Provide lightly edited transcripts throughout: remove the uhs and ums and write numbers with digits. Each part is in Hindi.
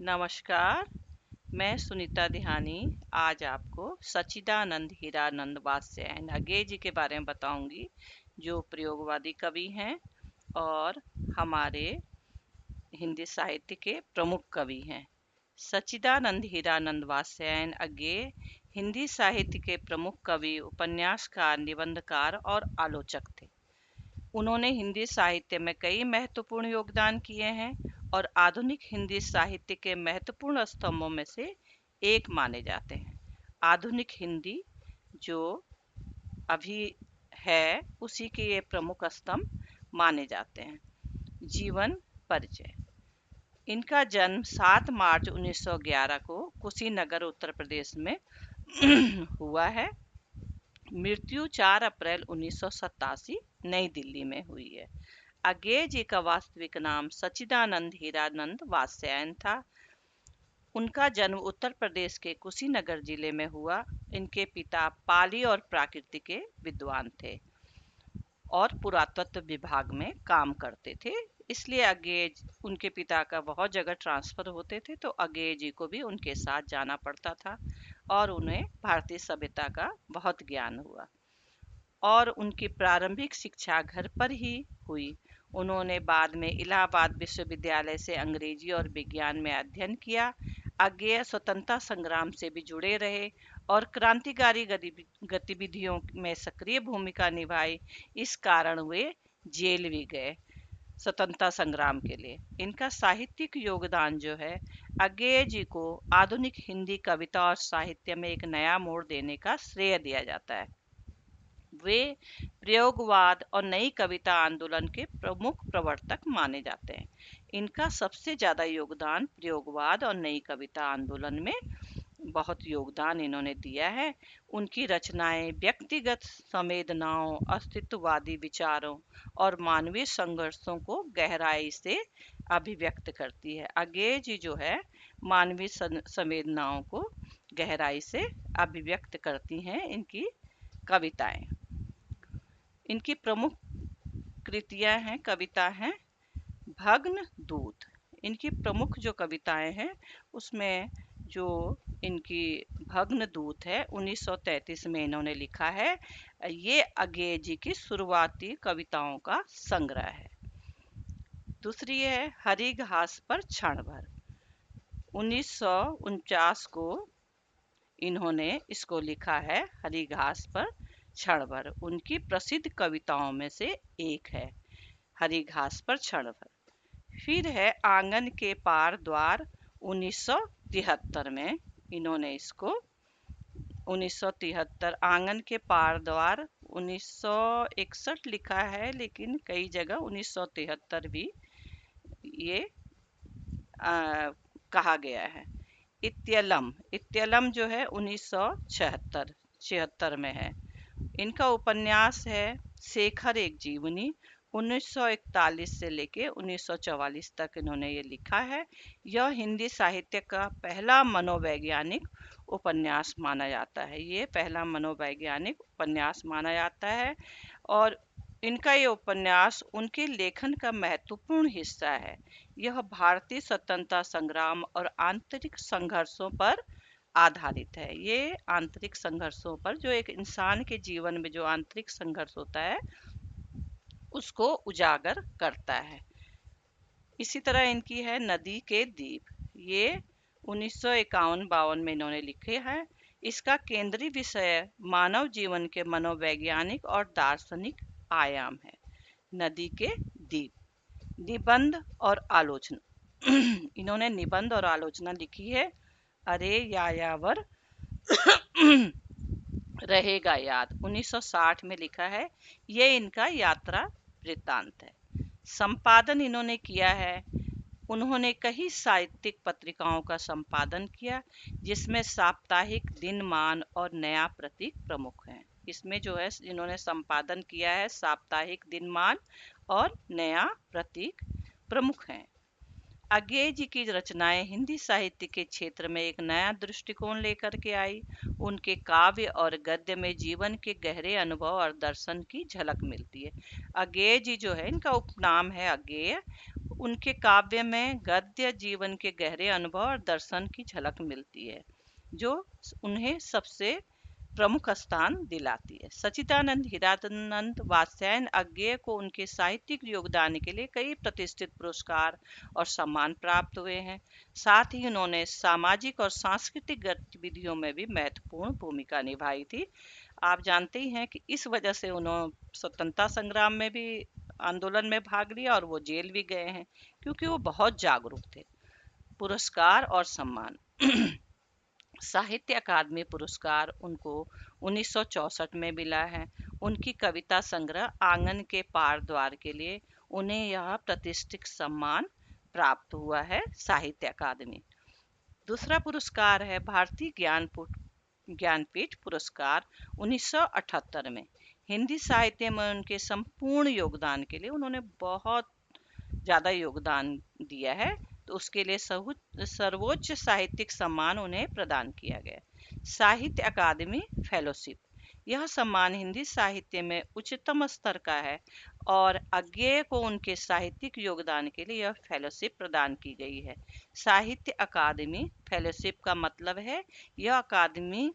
नमस्कार, मैं सुनीता दिहानी आज आपको सच्चिदानंद हीरानंद वात्स्यायन अगे जी के बारे में बताऊंगी, जो प्रयोगवादी कवि हैं और हमारे हिंदी साहित्य के प्रमुख कवि हैं। सच्चिदानंद हीरानंद वात्स्यायन अगे हिंदी साहित्य के प्रमुख कवि, उपन्यासकार, निबंधकार और आलोचक थे। उन्होंने हिंदी साहित्य में कई महत्वपूर्ण योगदान किए हैं और आधुनिक हिंदी साहित्य के महत्वपूर्ण स्तंभों में से एक माने जाते हैं। आधुनिक हिंदी जो अभी है, उसी के ये प्रमुख स्तंभ माने जाते हैं। जीवन परिचय। इनका जन्म 7 मार्च 1911 को कुशीनगर, उत्तर प्रदेश में हुआ है। मृत्यु 4 अप्रैल 1987 नई दिल्ली में हुई है। अज्ञेय जी का वास्तविक नाम सच्चिदानंद हीरानंद वात्स्यायन था। उनका जन्म उत्तर प्रदेश के कुशीनगर जिले में हुआ। इनके पिता पाली और प्राकृतिक के विद्वान थे और पुरातत्व विभाग में काम करते थे। इसलिए अज्ञेय उनके पिता का बहुत जगह ट्रांसफर होते थे, तो अज्ञेय जी को भी उनके साथ जाना पड़ता था और उन्हें भारतीय सभ्यता का बहुत ज्ञान हुआ। और उनकी प्रारंभिक शिक्षा घर पर ही हुई। उन्होंने बाद में इलाहाबाद विश्वविद्यालय से अंग्रेजी और विज्ञान में अध्ययन किया। अज्ञेय स्वतंत्रता संग्राम से भी जुड़े रहे और क्रांतिकारी गतिविधियों में सक्रिय भूमिका निभाई। इस कारण वे जेल भी गए स्वतंत्रता संग्राम के लिए। इनका साहित्यिक योगदान जो है, अज्ञेय जी को आधुनिक हिंदी कविता और साहित्य में एक नया मोड़ देने का श्रेय दिया जाता है। वे प्रयोगवाद और नई कविता आंदोलन के प्रमुख प्रवर्तक माने जाते हैं। इनका सबसे ज्यादा योगदान प्रयोगवाद और नई कविता आंदोलन में बहुत योगदान इन्होंने दिया है। उनकी रचनाएं व्यक्तिगत संवेदनाओं, अस्तित्ववादी विचारों और मानवीय संघर्षों को गहराई से अभिव्यक्त करती है। अज्ञेय जी जो है, मानवीय संवेदनाओं को गहराई से अभिव्यक्त करती हैं इनकी कविताएं। इनकी प्रमुख कृतियां हैं, कविता हैं भग्न दूत। इनकी प्रमुख जो कविताएं हैं, उसमें जो इनकी भग्न दूत है 1933 में इन्होंने लिखा है। ये अज्ञेय जी की शुरुआती कविताओं का संग्रह है। दूसरी है हरी घास पर क्षण भर। 1949 को इन्होंने इसको लिखा है, हरी घास पर क्षण भर। उनकी प्रसिद्ध कविताओं में से एक है हरी घास पर क्षण भर। फिर है आंगन के पार द्वार। 1973 में इन्होंने इसको 1973 आंगन के पार द्वार। 1961 लिखा है, लेकिन कई जगह 1973 भी ये कहा गया है। इत्यलम। इत्यलम जो है 1976 में है। इनका उपन्यास है शेखर एक जीवनी। 1941 से लेके 1944 तक इन्होंने ये लिखा है। यह हिंदी साहित्य का पहला मनोवैज्ञानिक उपन्यास माना जाता है। ये पहला मनोवैज्ञानिक उपन्यास माना जाता है और इनका ये उपन्यास उनके लेखन का महत्वपूर्ण हिस्सा है। यह भारतीय स्वतंत्रता संग्राम और आंतरिक संघर्षों पर आधारित है। ये आंतरिक संघर्षों पर, जो एक इंसान के जीवन में जो आंतरिक संघर्ष होता है, उसको उजागर करता है। इसी तरह इनकी है नदी के द्वीप। ये 1951-52 में इन्होंने लिखे हैं। इसका केंद्रीय विषय मानव जीवन के मनोवैज्ञानिक और दार्शनिक आयाम है। नदी के द्वीप। निबंध और आलोचना। इन्होंने निबंध और आलोचना लिखी है। अरे यायावर रहेगा याद, 1960 में लिखा है। ये इनका यात्रा वृत्तांत है। संपादन इन्होंने किया है, उन्होंने कई साहित्यिक पत्रिकाओं का संपादन किया, जिसमें साप्ताहिक, दिनमान और नया प्रतीक प्रमुख हैं। इसमें जो है इन्होंने संपादन किया है, साप्ताहिक, दिनमान और नया प्रतीक प्रमुख हैं। अज्ञेय जी की रचनाएं हिंदी साहित्य के क्षेत्र में एक नया दृष्टिकोण लेकर के आई। उनके काव्य और गद्य में जीवन के गहरे अनुभव और दर्शन की झलक मिलती है। अज्ञेय जी जो है, इनका उपनाम है अज्ञेय। उनके काव्य में गद्य जीवन के गहरे अनुभव और दर्शन की झलक मिलती है, जो उन्हें सबसे प्रमुख स्थान दिलाती है। सच्चिदानंद हीरानंद वात्स्यायन अज्ञेय को उनके साहित्यिक योगदान के लिए कई प्रतिष्ठित पुरस्कार और सम्मान प्राप्त हुए हैं। साथ ही उन्होंने सामाजिक और सांस्कृतिक गतिविधियों में भी महत्वपूर्ण भूमिका निभाई थी। आप जानते ही हैं कि इस वजह से उन्होंने स्वतंत्रता संग्राम में भी आंदोलन में भाग लिया और वो जेल भी गए हैं, क्योंकि वो बहुत जागरूक थे। पुरस्कार और सम्मान। साहित्य अकादमी पुरस्कार उनको 1964 में मिला है। उनकी कविता संग्रह आंगन के पार द्वार के लिए उन्हें यह प्रतिष्ठित सम्मान प्राप्त हुआ है, साहित्य अकादमी। दूसरा पुरस्कार है भारतीय ज्ञानपीठ पुरस्कार 1978 में। हिंदी साहित्य में उनके संपूर्ण योगदान के लिए उन्होंने बहुत ज़्यादा योगदान दिया है, तो उसके लिए सर्वोच्च साहित्यिक सम्मान उन्हें प्रदान किया गया। साहित्य अकादमी फेलोशिप, यह सम्मान हिंदी साहित्य में उच्चतम स्तर का है और अज्ञेय को उनके साहित्यिक योगदान के लिए यह फेलोशिप प्रदान की गई है। साहित्य अकादमी फेलोशिप का मतलब है यह अकादमी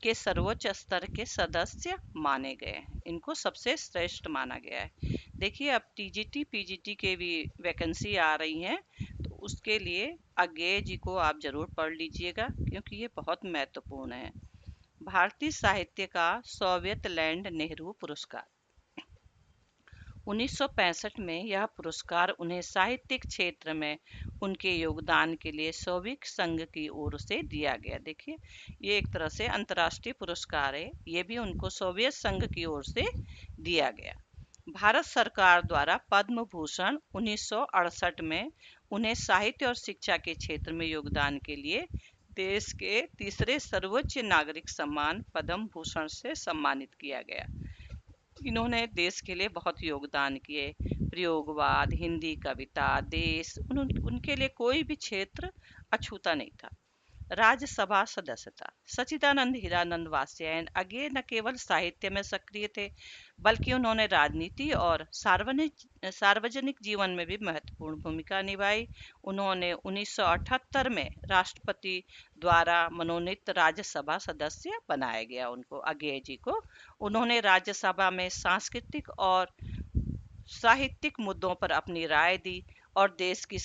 के सर्वोच्च स्तर के सदस्य माने गए हैं, इनको सबसे श्रेष्ठ माना गया है। देखिए, अब टीजीटी पीजीटी के भी वैकेंसी आ रही हैं, तो उसके लिए अज्ञेय जी को आप जरूर पढ़ लीजिएगा, क्योंकि ये बहुत महत्वपूर्ण है। भारतीय साहित्य का सोवियत लैंड नेहरू पुरस्कार 1965 में, यह पुरस्कार उन्हें साहित्यिक क्षेत्र में उनके योगदान के लिए सोवियत संघ की ओर से दिया गया। देखिए, ये एक तरह से अंतर्राष्ट्रीय पुरस्कार है, ये भी उनको सोवियत संघ की ओर से दिया गया। भारत सरकार द्वारा पद्म भूषण 1968 में उन्हें साहित्य और शिक्षा के क्षेत्र में योगदान के लिए देश के तीसरे सर्वोच्च नागरिक सम्मान पद्म भूषण से सम्मानित किया गया। इन्होंने देश के लिए बहुत योगदान किए। प्रयोगवाद, हिंदी कविता, देश, उनके लिए कोई भी क्षेत्र अछूता नहीं था। राज्यसभा सदस्यता। सच्चिदानंद हीरानंद वात्स्यायन अज्ञेय न केवल साहित्य में सक्रिय थे, बल्कि उन्होंने राजनीति और सार्वजनिक जीवन में भी महत्वपूर्ण भूमिका निभाई। उन्होंने 1978 में राष्ट्रपति द्वारा मनोनीत राज्यसभा सदस्य बनाया गया उनको, अज्ञेय जी को। उन्होंने राज्यसभा में सांस्कृतिक और साहित्यिक मुद्दों पर अपनी राय दी और देश की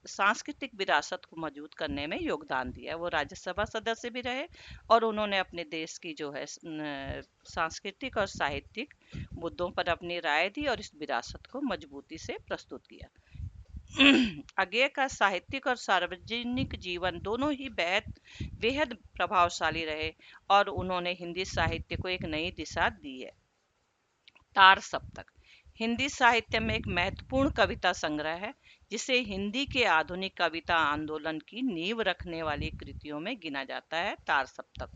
सांस्कृतिक विरासत को मजबूत करने में योगदान दिया। वो राज्यसभा सदस्य भी रहे और उन्होंने अपने देश की जो है सांस्कृतिक और साहित्यिक मुद्दों पर अपनी राय दी और इस विरासत को मजबूती से प्रस्तुत किया। अज्ञेय का साहित्यिक और सार्वजनिक जीवन दोनों ही बेहद प्रभावशाली रहे और उन्होंने हिंदी साहित्य को एक नई दिशा दी है। तार सप्तक हिंदी साहित्य में एक महत्वपूर्ण कविता संग्रह है, जिसे हिंदी के आधुनिक कविता आंदोलन की नींव रखने वाली कृतियों में गिना जाता है। तार सप्तक,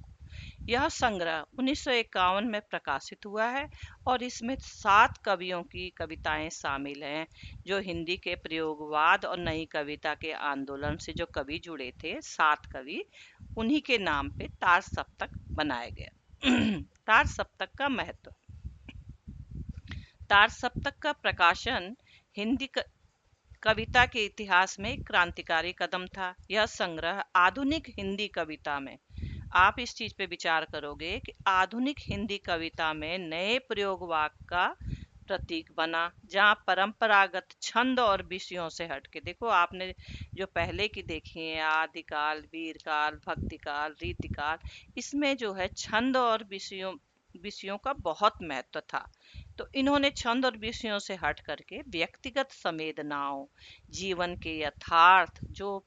यह संग्रह 1951 में प्रकाशित हुआ है और इसमें 7 कवियों की कविताएं शामिल हैं, जो हिंदी के प्रयोगवाद और नई कविता के आंदोलन से जो कवि जुड़े थे, 7 कवि, उन्हीं के नाम पे तार सप्तक बनाया गया। तार सप्तक का महत्व। तार सप्तक का प्रकाशन हिंदी कविता के इतिहास में एक क्रांतिकारी कदम था। यह संग्रह आधुनिक हिंदी कविता में, आप इस चीज पे विचार करोगे कि आधुनिक हिंदी कविता में नए प्रयोगवाद का प्रतीक बना, जहाँ परंपरागत छंद और विषयों से हटके, देखो आपने जो पहले की देखी है आदिकाल, वीरकाल, भक्तिकाल, रीतिकाल, इसमें जो है छंद और विषयों का बहुत महत्व था। तो इन्होंने छंद और विषयों से हट करके व्यक्तिगत संवेदनाओं, जीवन के यथार्थ जो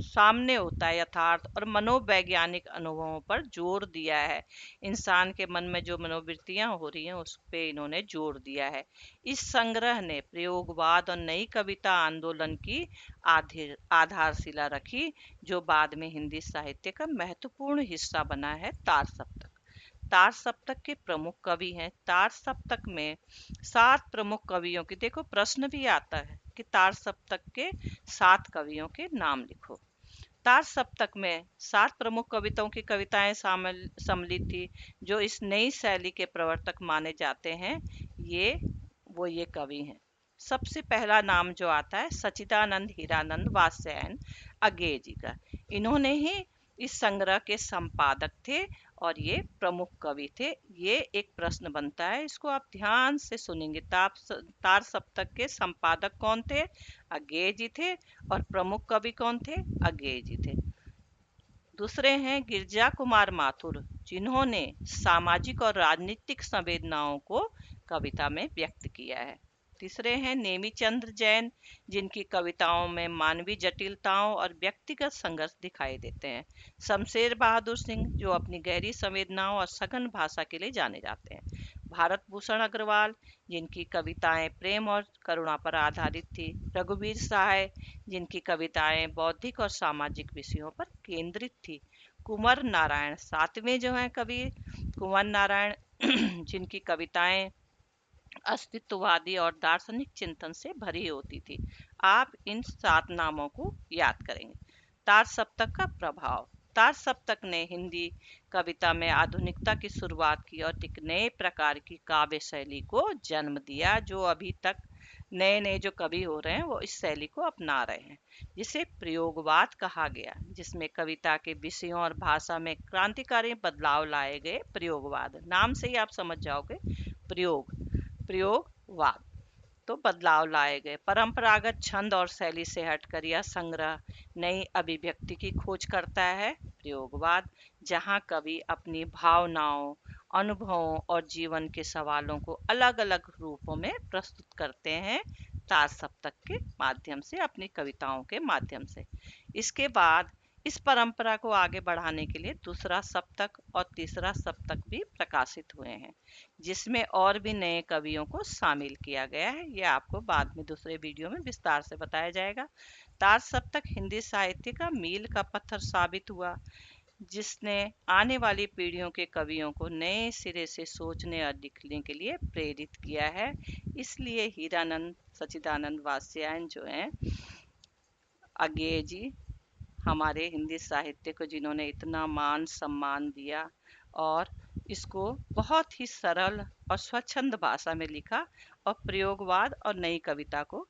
सामने होता है, यथार्थ और मनोवैज्ञानिक अनुभवों पर जोर दिया है। इंसान के मन में जो मनोवृत्तियां हो रही हैं उस पे इन्होंने जोर दिया है। इस संग्रह ने प्रयोगवाद और नई कविता आंदोलन की आधारशिला रखी, जो बाद में हिंदी साहित्य का महत्वपूर्ण हिस्सा बना है। तार सप्तक। तार सप्तक के प्रमुख कवि हैं। तार सप्तक में 7 प्रमुख कवियों की, देखो प्रश्न भी आता है कि तार सप्तक के 7 कवियों के नाम लिखो। तार सप्तक में 7 प्रमुख कविताओं की कविताएं सम्मिलित थी, जो इस नई शैली के प्रवर्तक माने जाते हैं। ये कवि हैं। सबसे पहला नाम जो आता है सच्चिदानंद हीरानंद वात्स्यायन अज्ञेय जी का। इन्होंने ही इस संग्रह के संपादक थे और ये प्रमुख कवि थे। ये एक प्रश्न बनता है, इसको आप ध्यान से सुनेंगे। तार सप्तक के संपादक कौन थे? अज्ञेय जी थे। और प्रमुख कवि कौन थे? अज्ञेय जी थे। दूसरे हैं गिरजा कुमार माथुर, जिन्होंने सामाजिक और राजनीतिक संवेदनाओं को कविता में व्यक्त किया है। तीसरे हैं नेमी चंद्र जैन, जिनकी कविताओं में मानवीय जटिलताओं और व्यक्तिगत संघर्ष दिखाई देते हैं। शमशेर बहादुर सिंह, जो अपनी गहरी संवेदनाओं और सघन भाषा के लिए जाने जाते हैं। भारत भूषण अग्रवाल, जिनकी कविताएं प्रेम और करुणा पर आधारित थी। रघुवीर सहाय, जिनकी कविताएं बौद्धिक और सामाजिक विषयों पर केंद्रित थी। कुंवर नारायण सातवें जो हैं कवि, कुंवर नारायण जिनकी कविताएं अस्तित्ववादी और दार्शनिक चिंतन से भरी होती थी। आप इन 7 नामों को याद करेंगे। तार सप्तक का प्रभाव। तार सप्तक ने हिंदी कविता में आधुनिकता की शुरुआत की और एक नए प्रकार की काव्य शैली को जन्म दिया। जो अभी तक नए नए जो कवि हो रहे हैं वो इस शैली को अपना रहे हैं, जिसे प्रयोगवाद कहा गया, जिसमें कविता के विषयों और भाषा में क्रांतिकारी बदलाव लाए गए। प्रयोगवाद नाम से ही आप समझ जाओगे, प्रयोग, प्रयोगवाद, तो बदलाव लाए गए। परंपरागत छंद और शैली से हटकर यह संग्रह नई अभिव्यक्ति की खोज करता है। प्रयोगवाद, जहां कवि अपनी भावनाओं, अनुभवों और जीवन के सवालों को अलग अलग रूपों में प्रस्तुत करते हैं, तार सप्तक के माध्यम से, अपनी कविताओं के माध्यम से। इसके बाद इस परंपरा को आगे बढ़ाने के लिए दूसरा सप्तक और तीसरा सप्तक भी प्रकाशित हुए हैं, जिसमें और भी नए कवियों को शामिल किया गया है। ये आपको बाद में दूसरे वीडियो में विस्तार से बताया जाएगा। तार सप्तक हिंदी साहित्य का मील का पत्थर साबित हुआ, जिसने आने वाली पीढ़ियों के कवियों को नए सिरे से सोचने और लिखने के लिए प्रेरित किया है। इसलिए हीरानंद सच्चिदानंद वात्स्यायन जो हैं अज्ञेय जी, हमारे हिंदी साहित्य को जिन्होंने इतना मान सम्मान दिया और इसको बहुत ही सरल और स्वच्छंद भाषा में लिखा और प्रयोगवाद और नई कविता को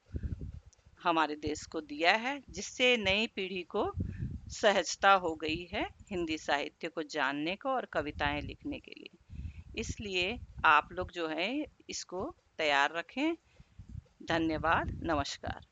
हमारे देश को दिया है, जिससे नई पीढ़ी को सहजता हो गई है हिंदी साहित्य को जानने को और कविताएं लिखने के लिए। इसलिए आप लोग जो है इसको तैयार रखें। धन्यवाद, नमस्कार।